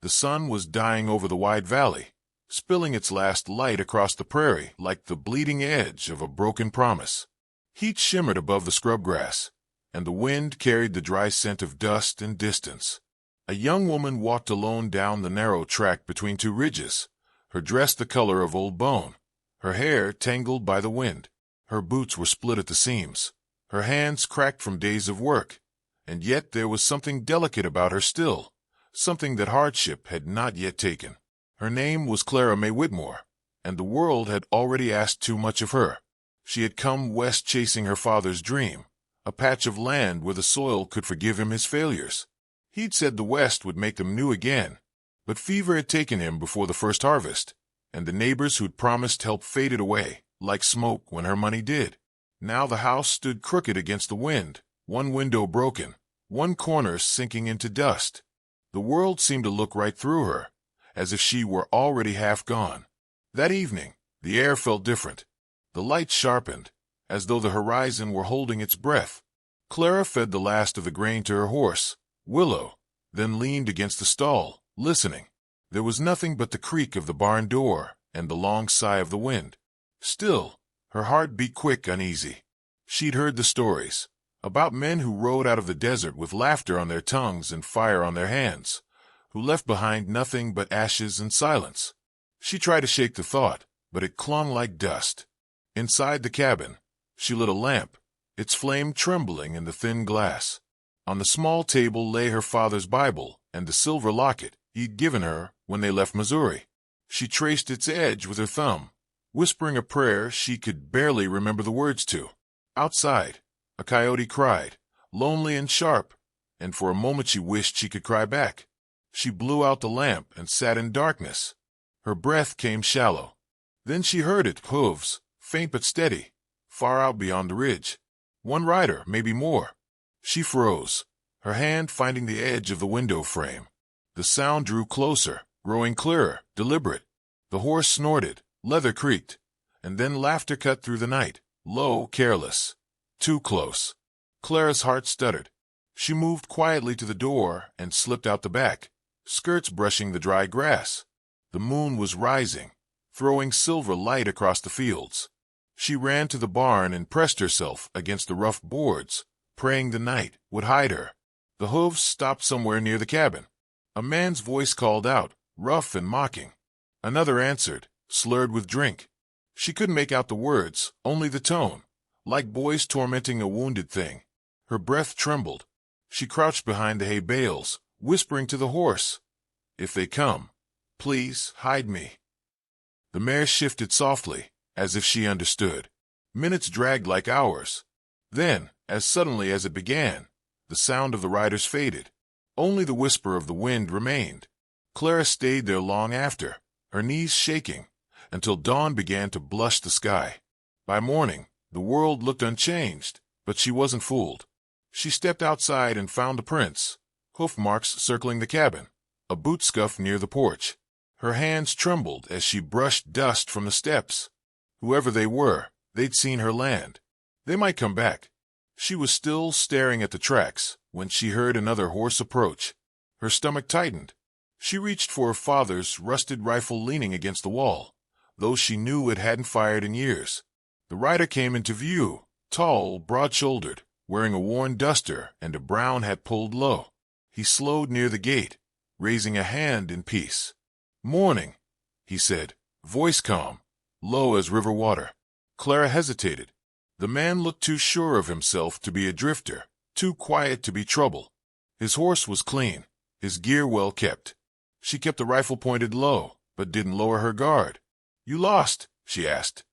The sun was dying over the wide valley, spilling its last light across the prairie like the bleeding edge of a broken promise. Heat shimmered above the scrub grass, and the wind carried the dry scent of dust and distance. A young woman walked alone down the narrow track between two ridges, her dress the color of old bone, her hair tangled by the wind. Her boots were split at the seams, her hands cracked from days of work, and yet there was something delicate about her still, something that hardship had not yet taken. Her name was Clara May Whitmore, and the world had already asked too much of her. She had come west chasing her father's dream, a patch of land where the soil could forgive him his failures. He'd said the West would make them new again, but fever had taken him before the first harvest, and the neighbors who'd promised help faded away, like smoke when her money did. Now the house stood crooked against the wind, one window broken, one corner sinking into dust. The world seemed to look right through her, as if she were already half gone. That evening, the air felt different. The lights sharpened, as though the horizon were holding its breath. Clara fed the last of the grain to her horse, Willow, then leaned against the stall, listening. There was nothing but the creak of the barn door and the long sigh of the wind. Still, her heart beat quick, uneasy. She'd heard the stories, about men who rode out of the desert with laughter on their tongues and fire on their hands, who left behind nothing but ashes and silence. She tried to shake the thought, but it clung like dust. Inside the cabin, she lit a lamp, its flame trembling in the thin glass. On the small table lay her father's Bible and the silver locket he'd given her when they left Missouri. She traced its edge with her thumb, whispering a prayer she could barely remember the words to. Outside, a coyote cried, lonely and sharp, and for a moment she wished she could cry back. She blew out the lamp and sat in darkness. Her breath came shallow. Then she heard it, hooves, faint but steady, far out beyond the ridge. One rider, maybe more. She froze, her hand finding the edge of the window frame. The sound drew closer, growing clearer, deliberate. The horse snorted, leather creaked, and then laughter cut through the night, low, careless. Too close. Clara's heart stuttered. She moved quietly to the door and slipped out the back, skirts brushing the dry grass. The moon was rising, throwing silver light across the fields. She ran to the barn and pressed herself against the rough boards, praying the night would hide her. The hooves stopped somewhere near the cabin. A man's voice called out, rough and mocking. Another answered, slurred with drink. She couldn't make out the words, only the tone, like boys tormenting a wounded thing. Her breath trembled. She crouched behind the hay bales, whispering to the horse, "If they come, please hide me." The mare shifted softly, as if she understood. Minutes dragged like hours. Then, as suddenly as it began, the sound of the riders faded. Only the whisper of the wind remained. Clara stayed there long after, her knees shaking, until dawn began to blush the sky. By morning, the world looked unchanged, but she wasn't fooled. She stepped outside and found the prints, hoof marks circling the cabin, a boot scuff near the porch. Her hands trembled as she brushed dust from the steps. Whoever they were, they'd seen her land. They might come back. She was still staring at the tracks when she heard another horse approach. Her stomach tightened. She reached for her father's rusted rifle leaning against the wall, though she knew it hadn't fired in years. The rider came into view, tall, broad-shouldered, wearing a worn duster and a brown hat pulled low. He slowed near the gate, raising a hand in peace. "Morning," he said, voice calm, low as river water. Clara hesitated. The man looked too sure of himself to be a drifter, too quiet to be trouble. His horse was clean, his gear well kept. She kept the rifle pointed low, but didn't lower her guard. "You lost?" she asked.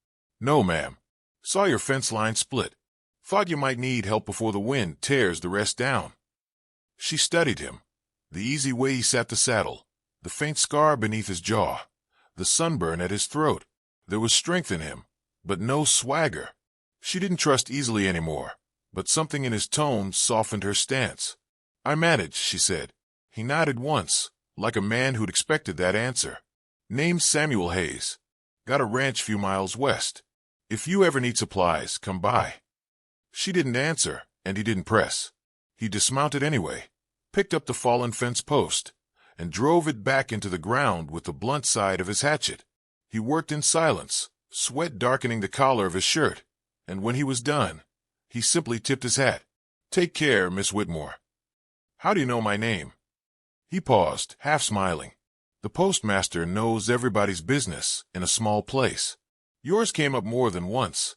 "No, ma'am. Saw your fence line split. Thought you might need help before the wind tears the rest down." She studied him. The easy way he sat the saddle, the faint scar beneath his jaw, the sunburn at his throat. There was strength in him, but no swagger. She didn't trust easily anymore, but something in his tone softened her stance. "I manage," she said. He nodded once, like a man who'd expected that answer. "Name's Samuel Hayes. Got a ranch few miles west. If you ever need supplies, come by." She didn't answer, and he didn't press. He dismounted anyway, picked up the fallen fence post, and drove it back into the ground with the blunt side of his hatchet. He worked in silence, sweat darkening the collar of his shirt, and when he was done, he simply tipped his hat. "Take care, Miss Whitmore." "How do you know my name?" He paused, half smiling. "The postmaster knows everybody's business in a small place. Yours came up more than once."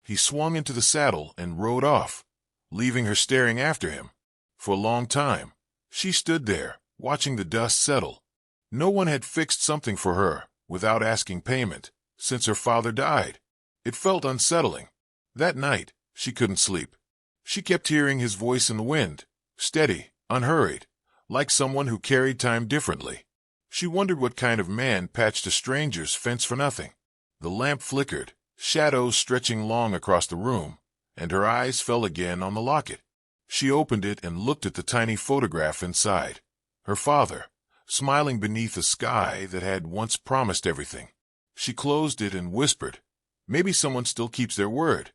He swung into the saddle and rode off, leaving her staring after him. For a long time, she stood there, watching the dust settle. No one had fixed something for her without asking payment since her father died. It felt unsettling. That night, she couldn't sleep. She kept hearing his voice in the wind, steady, unhurried, like someone who carried time differently. She wondered what kind of man patched a stranger's fence for nothing. The lamp flickered, shadows stretching long across the room, and her eyes fell again on the locket. She opened it and looked at the tiny photograph inside. Her father, smiling beneath a sky that had once promised everything. She closed it and whispered, "Maybe someone still keeps their word."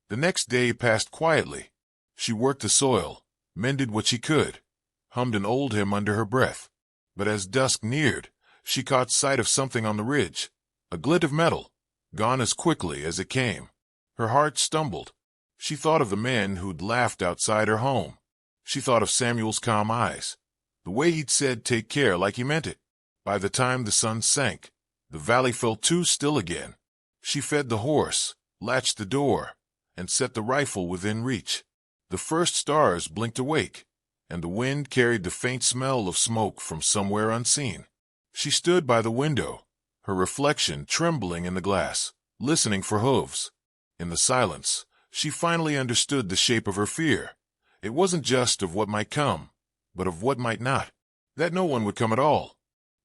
The next day passed quietly. She worked the soil, mended what she could, hummed an old hymn under her breath. But as dusk neared, she caught sight of something on the ridge, a glint of metal, gone as quickly as it came. Her heart stumbled. She thought of the man who'd laughed outside her home. She thought of Samuel's calm eyes, the way he'd said take care like he meant it. By the time the sun sank, the valley felt too still again. She fed the horse, latched the door, and set the rifle within reach. The first stars blinked awake, and the wind carried the faint smell of smoke from somewhere unseen. She stood by the window, her reflection trembling in the glass, listening for hooves. In the silence, she finally understood the shape of her fear. It wasn't just of what might come, but of what might not. That no one would come at all.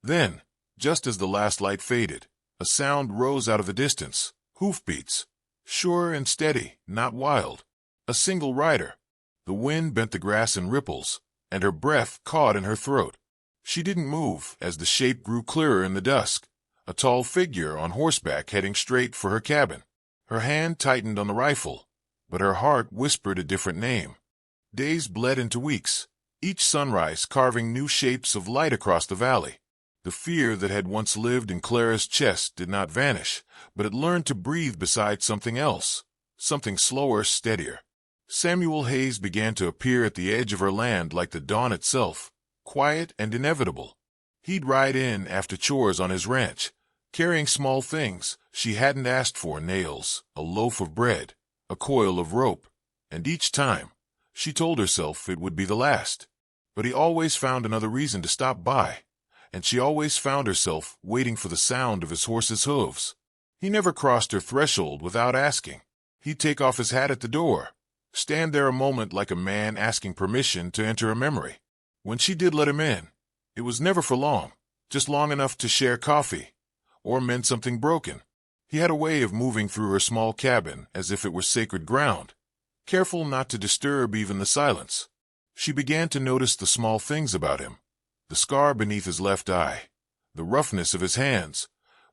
Then, just as the last light faded, a sound rose out of the distance. Hoofbeats. Sure and steady, not wild. A single rider. The wind bent the grass in ripples, and her breath caught in her throat. She didn't move as the shape grew clearer in the dusk. A tall figure on horseback heading straight for her cabin. Her hand tightened on the rifle, but her heart whispered a different name. Days bled into weeks, each sunrise carving new shapes of light across the valley. The fear that had once lived in Clara's chest did not vanish, but it learned to breathe beside something else, something slower, steadier. Samuel Hayes began to appear at the edge of her land like the dawn itself, quiet and inevitable. He'd ride in after chores on his ranch, carrying small things she hadn't asked for: nails, a loaf of bread, a coil of rope, and each time, she told herself it would be the last. But he always found another reason to stop by, and she always found herself waiting for the sound of his horse's hooves. He never crossed her threshold without asking. He'd take off his hat at the door, stand there a moment like a man asking permission to enter a memory. When she did let him in, it was never for long, just long enough to share coffee, or mend something broken. He had a way of moving through her small cabin as if it were sacred ground, careful not to disturb even the silence. She began to notice the small things about him, the scar beneath his left eye, the roughness of his hands,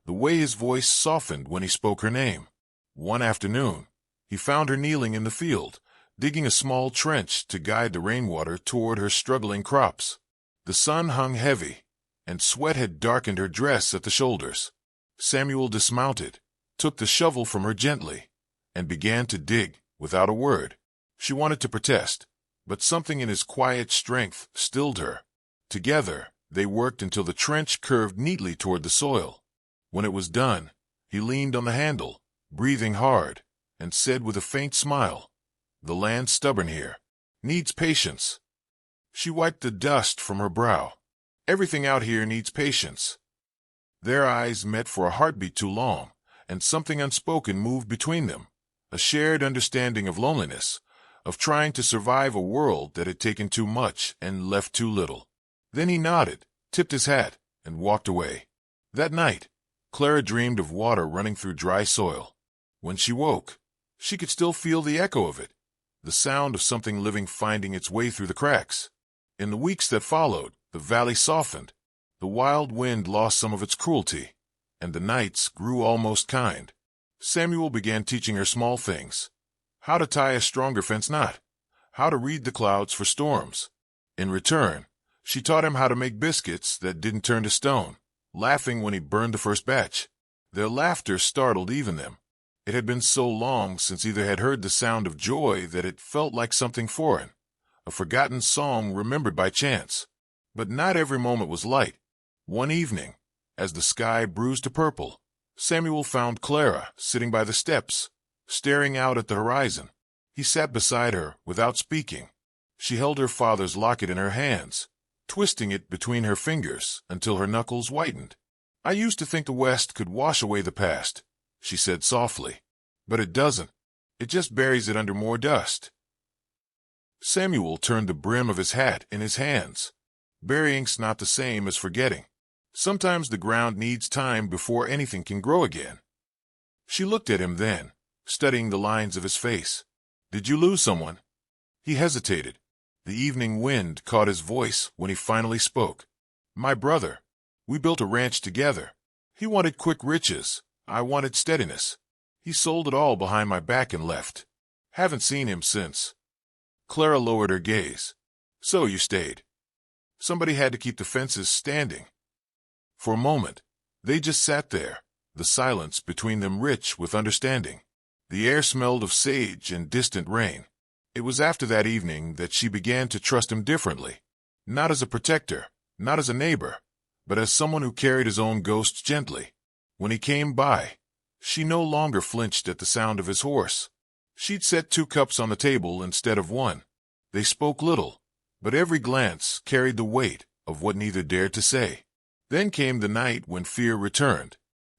the way his voice softened when he spoke her name. One afternoon, he found her kneeling in the field, digging a small trench to guide the rainwater toward her struggling crops. The sun hung heavy, and sweat had darkened her dress at the shoulders. Samuel dismounted, took the shovel from her gently, and began to dig without a word. She wanted to protest, but something in his quiet strength stilled her. Together, they worked until the trench curved neatly toward the soil. When it was done, he leaned on the handle, breathing hard, and said with a faint smile, "The land's stubborn here. Needs patience." She wiped the dust from her brow. "Everything out here needs patience." Their eyes met for a heartbeat too long, and something unspoken moved between them, a shared understanding of loneliness, of trying to survive a world that had taken too much and left too little. Then he nodded, tipped his hat, and walked away. That night, Clara dreamed of water running through dry soil. When she woke, she could still feel the echo of it, the sound of something living finding its way through the cracks. In the weeks that followed, the valley softened. The wild wind lost some of its cruelty, and the nights grew almost kind. Samuel began teaching her small things: how to tie a stronger fence knot, how to read the clouds for storms. In return, She taught him how to make biscuits that didn't turn to stone, laughing when he burned the first batch. Their laughter startled even them. It had been so long since either had heard the sound of joy that it felt like something foreign, a forgotten song remembered by chance. But not every moment was light. One evening, as the sky bruised to purple, Samuel found Clara sitting by the steps, staring out at the horizon. He sat beside her without speaking. She held her father's locket in her hands, twisting it between her fingers until her knuckles whitened. "I used to think the West could wash away the past," she said softly. "But it doesn't. It just buries it under more dust." Samuel turned the brim of his hat in his hands. Burying's not the same as forgetting. Sometimes the ground needs time before anything can grow again. She looked at him then, studying the lines of his face. "Did you lose someone?" He hesitated. The evening wind caught his voice when he finally spoke. "My brother. We built a ranch together. He wanted quick riches. I wanted steadiness. He sold it all behind my back and left. Haven't seen him since." Clara lowered her gaze. "So you stayed." Somebody had to keep the fences standing. For a moment, they just sat there, the silence between them rich with understanding. The air smelled of sage and distant rain. It was after that evening that she began to trust him differently. Not as a protector, not as a neighbor, but as someone who carried his own ghost gently. When he came by, she no longer flinched at the sound of his horse. She'd set 2 cups on the table instead of 1. They spoke little, but every glance carried the weight of what neither dared to say. Then came the night when fear returned.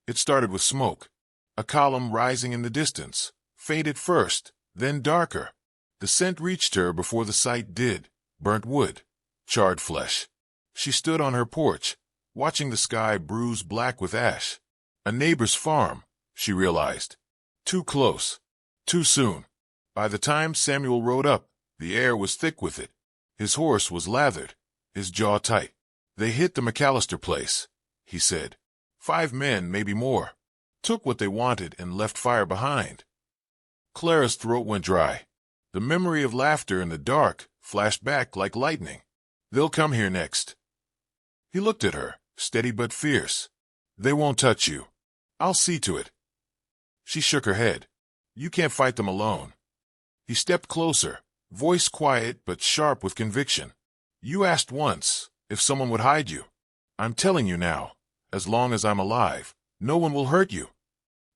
It started with smoke. A column rising in the distance, faint at first, then darker. The scent reached her before the sight did. Burnt wood, charred flesh. She stood on her porch, watching the sky bruise black with ash. A neighbor's farm, she realized. Too close. Too soon. By the time Samuel rode up, the air was thick with it. His horse was lathered, his jaw tight. "They hit the McAllister place," he said. 5 men, maybe more. Took what they wanted and left fire behind. Clara's throat went dry. The memory of laughter in the dark flashed back like lightning. "They'll come here next." He looked at her, steady but fierce. "They won't touch you. I'll see to it." She shook her head. "You can't fight them alone." He stepped closer, voice quiet but sharp with conviction. "You asked once if someone would hide you. I'm telling you now, as long as I'm alive, no one will hurt you."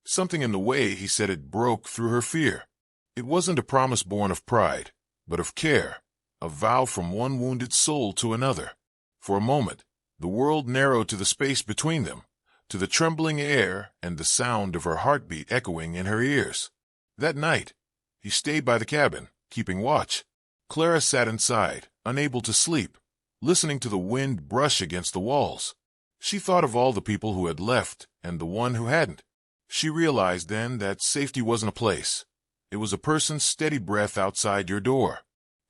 Something in the way he said it broke through her fear. It wasn't a promise born of pride, but of care, a vow from one wounded soul to another. For a moment, the world narrowed to the space between them, to the trembling air and the sound of her heartbeat echoing in her ears. That night, he stayed by the cabin, keeping watch. Clara sat inside, unable to sleep, listening to the wind brush against the walls. She thought of all the people who had left and the one who hadn't. She realized then that safety wasn't a place. It was a person's steady breath outside your door.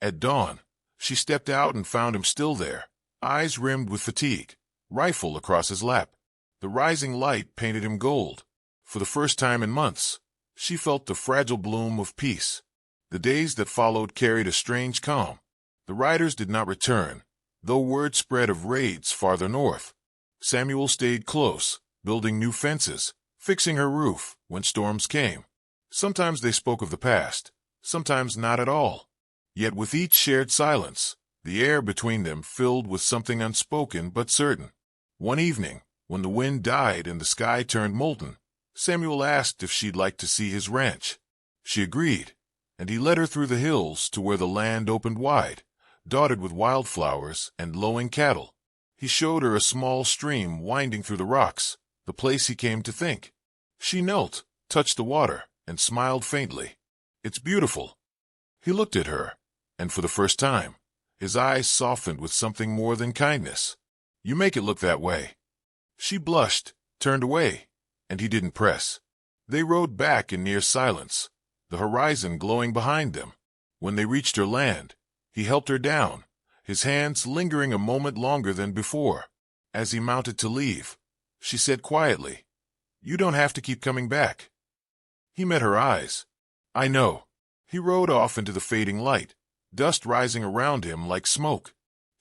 At dawn, she stepped out and found him still there, eyes rimmed with fatigue, rifle across his lap. The rising light painted him gold. For the first time in months, she felt the fragile bloom of peace. The days that followed carried a strange calm. The riders did not return, though word spread of raids farther north. Samuel stayed close, building new fences, fixing her roof when storms came. Sometimes they spoke of the past, sometimes not at all. Yet with each shared silence, the air between them filled with something unspoken but certain. One evening, when the wind died and the sky turned molten, Samuel asked if she'd like to see his ranch. She agreed, and he led her through the hills to where the land opened wide, dotted with wildflowers and lowing cattle. He showed her a small stream winding through the rocks, the place he came to think. She knelt, touched the water, and smiled faintly. "It's beautiful." He looked at her, and for the first time, his eyes softened with something more than kindness. "You make it look that way." She blushed, turned away, and he didn't press. They rode back in near silence, the horizon glowing behind them. When they reached her land, he helped her down, his hands lingering a moment longer than before. As he mounted to leave, she said quietly, "You don't have to keep coming back." He met her eyes. "I know." He rode off into the fading light, dust rising around him like smoke.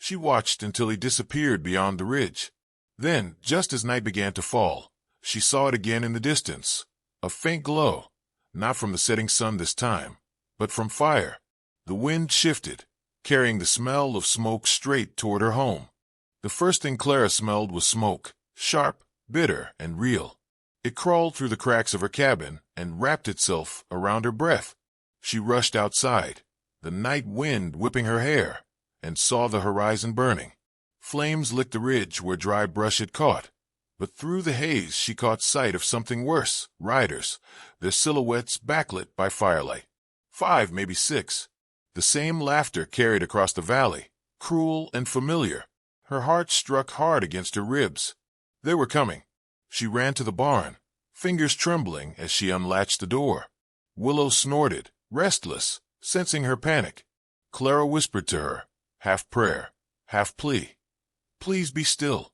She watched until he disappeared beyond the ridge. Then, just as night began to fall, she saw it again in the distance. A faint glow, not from the setting sun this time, but from fire. The wind shifted, carrying the smell of smoke straight toward her home. The first thing Clara smelled was smoke, sharp, bitter, and real. It crawled through the cracks of her cabin and wrapped itself around her breath. She rushed outside, the night wind whipping her hair, and saw the horizon burning. Flames licked the ridge where dry brush had caught, but through the haze she caught sight of something worse: riders, their silhouettes backlit by firelight. 5, maybe 6. The same laughter carried across the valley, cruel and familiar. Her heart struck hard against her ribs. They were coming. She ran to the barn, fingers trembling as she unlatched the door. Willow snorted, restless, sensing her panic. Clara whispered to her, half prayer, half plea, "Please be still."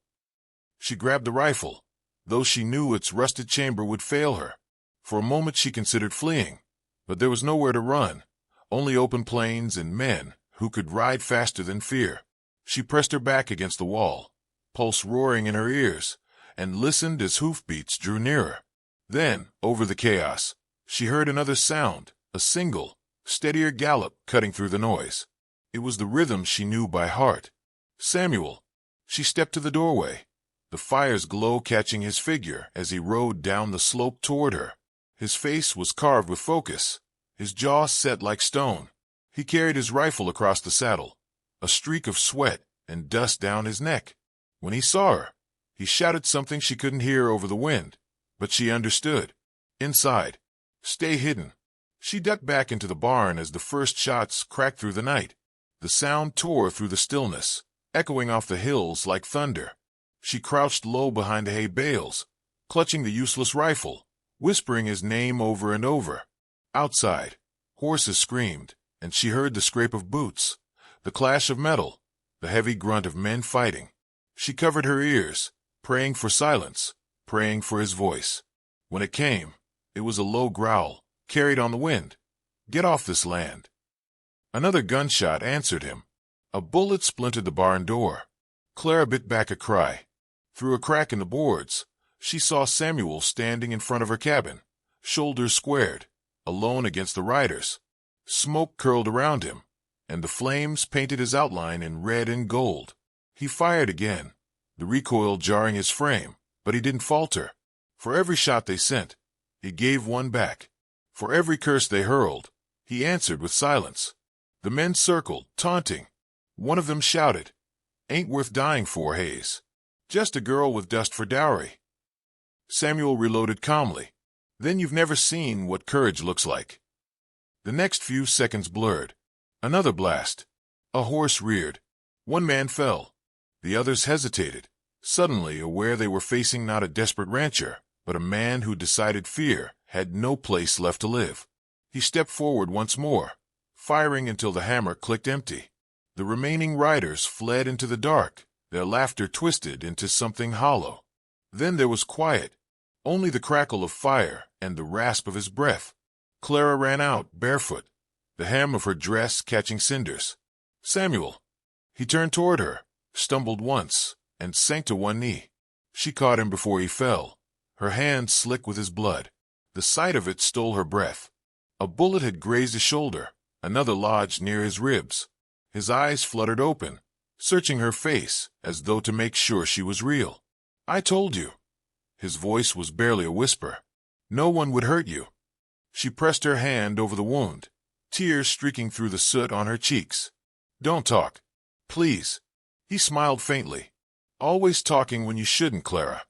She grabbed the rifle, though she knew its rusted chamber would fail her. For a moment she considered fleeing, but there was nowhere to run, only open plains and men who could ride faster than fear. She pressed her back against the wall, pulse roaring in her ears, and listened as hoofbeats drew nearer. Then, over the chaos, she heard another sound, a single, steadier gallop cutting through the noise. It was the rhythm she knew by heart. Samuel. She stepped to the doorway, the fire's glow catching his figure as he rode down the slope toward her. His face was carved with focus, his jaw set like stone. He carried his rifle across the saddle, a streak of sweat and dust down his neck. When he saw her, he shouted something she couldn't hear over the wind, but she understood. Inside. Stay hidden. She ducked back into the barn as the first shots cracked through the night. The sound tore through the stillness, echoing off the hills like thunder. She crouched low behind the hay bales, clutching the useless rifle, whispering his name over and over. Outside, horses screamed, and she heard the scrape of boots, the clash of metal, the heavy grunt of men fighting. She covered her ears, praying for silence, praying for his voice. When it came, it was a low growl, carried on the wind. "Get off this land." Another gunshot answered him. A bullet splintered the barn door. Clara bit back a cry. Through a crack in the boards, she saw Samuel standing in front of her cabin, shoulders squared, alone against the riders. Smoke curled around him, and the flames painted his outline in red and gold. He fired again, the recoil jarring his frame, but he didn't falter. For every shot they sent, he gave one back. For every curse they hurled, he answered with silence. The men circled, taunting. One of them shouted, "Ain't worth dying for, Hayes. Just a girl with dust for dowry." Samuel reloaded calmly. "Then you've never seen what courage looks like." The next few seconds blurred. Another blast. A horse reared. One man fell. The others hesitated, suddenly aware they were facing not a desperate rancher, but a man who decided fear had no place left to live. He stepped forward once more, firing until the hammer clicked empty. The remaining riders fled into the dark, their laughter twisted into something hollow. Then there was quiet, only the crackle of fire and the rasp of his breath. Clara ran out, barefoot, the hem of her dress catching cinders. "Samuel." He turned toward her, stumbled once, and sank to one knee. She caught him before he fell, her hands slick with his blood. The sight of it stole her breath. A bullet had grazed his shoulder, another lodged near his ribs. His eyes fluttered open, searching her face as though to make sure she was real. "I told you." His voice was barely a whisper. "No one would hurt you." She pressed her hand over the wound, tears streaking through the soot on her cheeks. "Don't talk. Please." He smiled faintly. "Always talking when you shouldn't, Clara."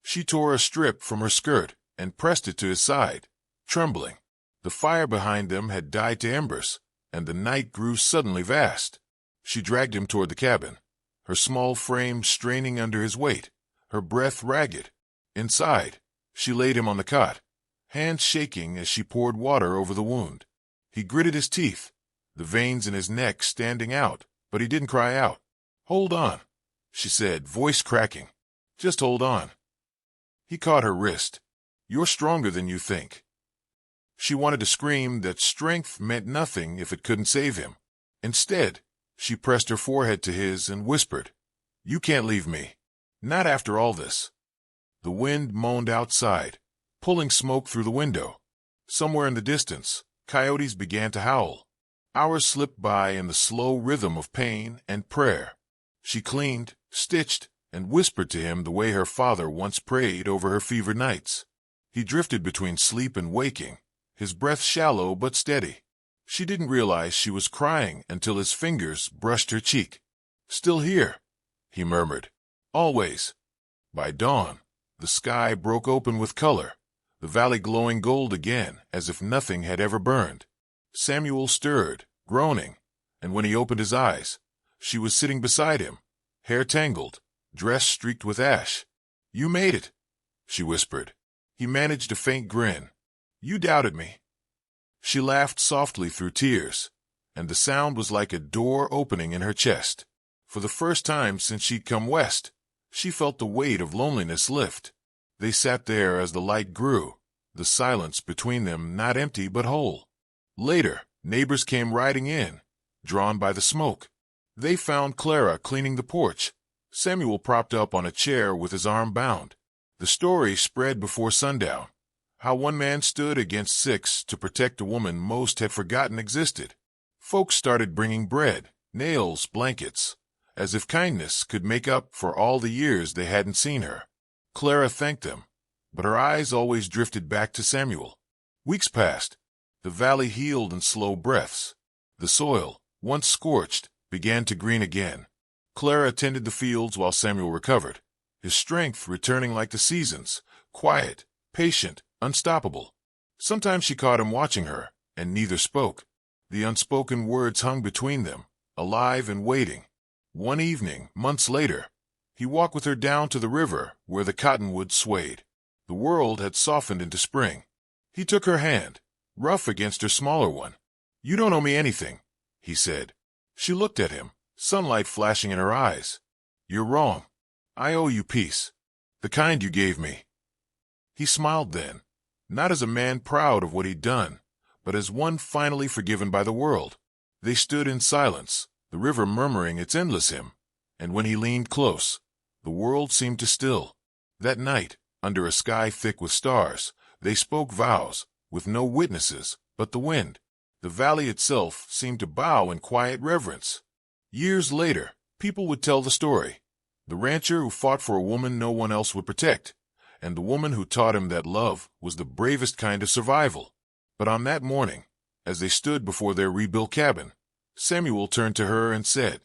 She tore a strip from her skirt and pressed it to his side, trembling. The fire behind them had died to embers, and the night grew suddenly vast. She dragged him toward the cabin, her small frame straining under his weight, her breath ragged. Inside, she laid him on the cot, hands shaking as she poured water over the wound. He gritted his teeth, the veins in his neck standing out, but he didn't cry out. "Hold on," she said, voice cracking. "Just hold on." He caught her wrist. "You're stronger than you think." She wanted to scream that strength meant nothing if it couldn't save him. Instead, She pressed her forehead to his and whispered, "You can't leave me. Not after all this." The wind moaned outside, pulling smoke through the window. Somewhere in the distance, coyotes began to howl. Hours slipped by in the slow rhythm of pain and prayer. She cleaned, stitched, and whispered to him the way her father once prayed over her fevered nights. He drifted between sleep and waking, his breath shallow but steady. She didn't realize she was crying until his fingers brushed her cheek. "Still here," he murmured. "Always." By dawn, the sky broke open with color, the valley glowing gold again as if nothing had ever burned. Samuel stirred, groaning, and when he opened his eyes, she was sitting beside him, hair tangled, dress streaked with ash. "You made it," she whispered. He managed a faint grin. "You doubted me." She laughed softly through tears, and the sound was like a door opening in her chest. For the first time since she'd come west, she felt the weight of loneliness lift. They sat there as the light grew, the silence between them not empty but whole. Later, neighbors came riding in, drawn by the smoke. They found Clara cleaning the porch, Samuel propped up on a chair with his arm bound. The story spread before sundown, how one man stood against six to protect a woman most had forgotten existed. Folks started bringing bread, nails, blankets, as if kindness could make up for all the years they hadn't seen her. Clara thanked them, but her eyes always drifted back to Samuel. Weeks passed. The valley healed in slow breaths. The soil, once scorched, began to green again. Clara tended the fields while Samuel recovered, his strength returning like the seasons, quiet, patient, unstoppable. Sometimes she caught him watching her, and neither spoke. The unspoken words hung between them, alive and waiting. One evening, months later, he walked with her down to the river where the cottonwoods swayed. The world had softened into spring. He took her hand, rough against her smaller one. "You don't owe me anything," he said. She looked at him, sunlight flashing in her eyes. "You're wrong. I owe you peace. The kind you gave me." He smiled then, not as a man proud of what he'd done, but as one finally forgiven by the world. They stood in silence, the river murmuring its endless hymn, and when he leaned close, the world seemed to still. That night, under a sky thick with stars, they spoke vows, with no witnesses but the wind. The valley itself seemed to bow in quiet reverence. Years later, people would tell the story. The rancher who fought for a woman no one else would protect, and the woman who taught him that love was the bravest kind of survival. But on that morning, as they stood before their rebuilt cabin, Samuel turned to her and said,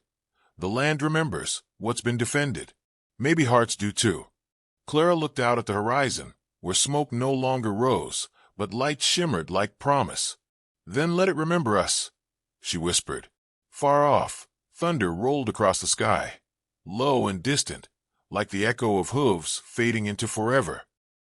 "The land remembers what's been defended. Maybe hearts do too." Clara looked out at the horizon, where smoke no longer rose, but light shimmered like promise. "Then let it remember us," she whispered. Far off, thunder rolled across the sky, low and distant, like the echo of hooves fading into forever.